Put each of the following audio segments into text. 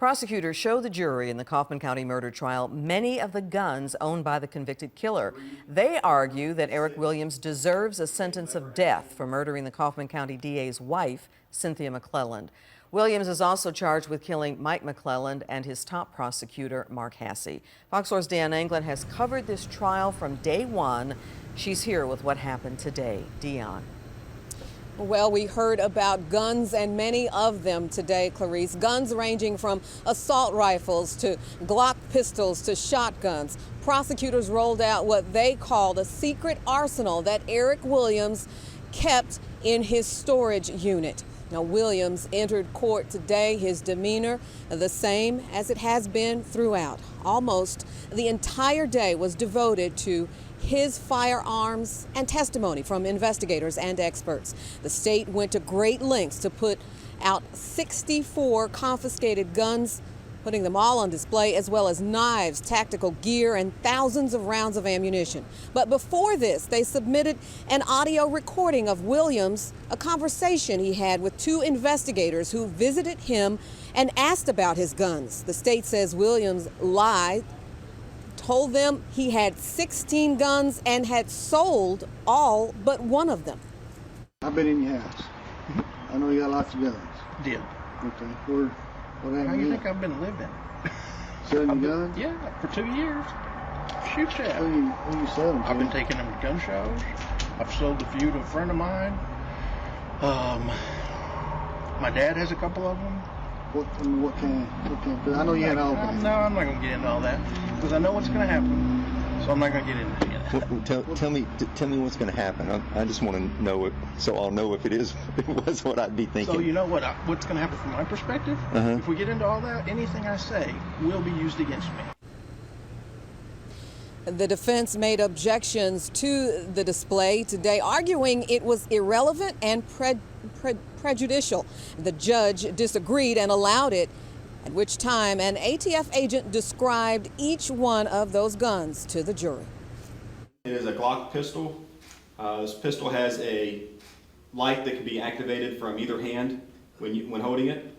Prosecutors show the jury in the Kaufman County murder trial many of the guns owned by the convicted killer. They argue that Eric Williams deserves a sentence of death for murdering the Kaufman County DA's wife, Cynthia McClelland. Williams is also charged with killing Mike McClelland and his top prosecutor, Mark Hassey. Fox 4's Deanne England has covered this trial from day one. She's here with what happened today. Deanne. Well, we heard about guns, and many of them today, Clarice. Guns ranging from assault rifles to Glock pistols to shotguns. Prosecutors rolled out what they called a secret arsenal that Eric Williams kept in his storage unit. Now, Williams entered court today, his demeanor the same as it has been throughout. Almost the entire day was devoted to his firearms and testimony from investigators and experts. The state went to great lengths to put out 64 confiscated guns, putting them all on display, as well as knives, tactical gear, and thousands of rounds of ammunition. But before this, they submitted an audio recording of Williams, a conversation he had with two investigators who visited him and asked about his guns. The state says Williams lied, told them he had 16 guns and had sold all but one of them. I've been in your house. I know you got lots of guns. Did. Okay. What How do you think I've been living? Selling guns? Yeah, for 2 years. Shoot shop. Who you selling to? I've been taking them to gun shows. I've sold a few to a friend of mine. My dad has a couple of them. What kind? I know you had all of them. No, I'm not going to get into all that because I know what's going to happen. So I'm not going to get into it. Tell me what's going to happen. I just want to know it, so I'll know if it was what I'd be thinking. So you know what's going to happen from my perspective? If we get into all that, anything I say will be used against me. The defense made objections to the display today, arguing it was irrelevant and prejudicial. The judge disagreed and allowed it, at which time an ATF agent described each one of those guns to the jury. It is a Glock pistol. This pistol has a light that can be activated from either hand when holding it.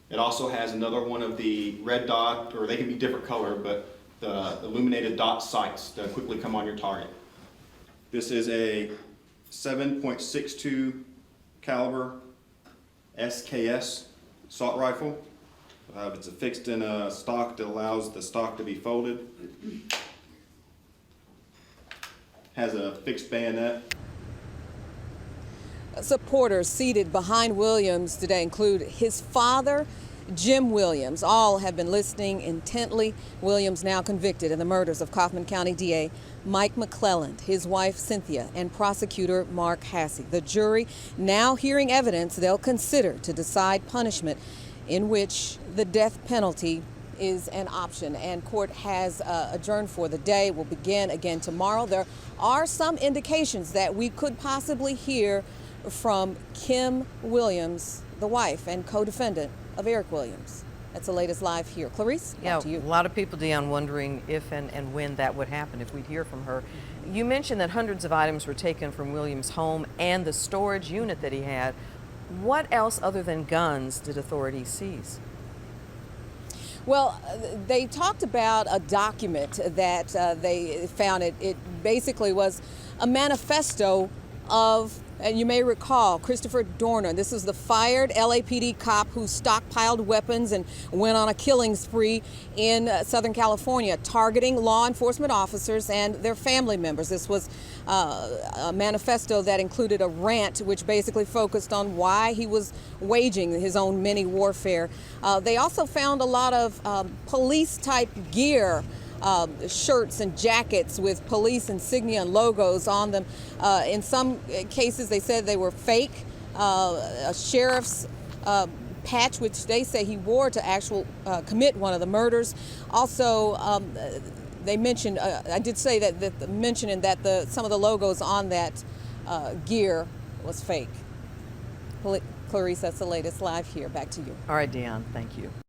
It also has another one of the red dot, or they can be different color, but the illuminated dot sights that quickly come on your target. This is a 7.62 caliber SKS assault rifle. It's affixed in a stock that allows the stock to be folded. Has a fixed bayonet. Supporters seated behind Williams today include his father, Jim Williams. All have been listening intently. Williams now convicted in the murders of Kaufman County DA Mike McClelland, his wife Cynthia, and prosecutor Mark Hassey. The jury now hearing evidence they'll consider to decide punishment, in which the death penalty is an option. And court has adjourned for the day. Will begin again tomorrow. There are some indications that we could possibly hear from Kim Williams, the wife and co-defendant of Eric Williams. That's the latest live here. Clarice, back to you. A lot of people, Deanne, wondering if and when that would happen, if we'd hear from her. You mentioned that hundreds of items were taken from Williams' home and the storage unit that he had. What else other than guns did authorities seize? Well, they talked about a document that they found. It basically was a manifesto of, and you may recall, Christopher Dorner. This is the fired LAPD cop who stockpiled weapons and went on a killing spree in Southern California, targeting law enforcement officers and their family members. This was a manifesto that included a rant which basically focused on why he was waging his own mini warfare. They also found a lot of police-type gear, shirts and jackets with police insignia and logos on them. In some cases, they said they were fake. A sheriff's patch, which they say he wore to commit one of the murders. Also, they mentioned, I did say that mentioning that some of the logos on that gear was fake. Clarice, that's the latest live here. Back to you. All right, Deanne, thank you.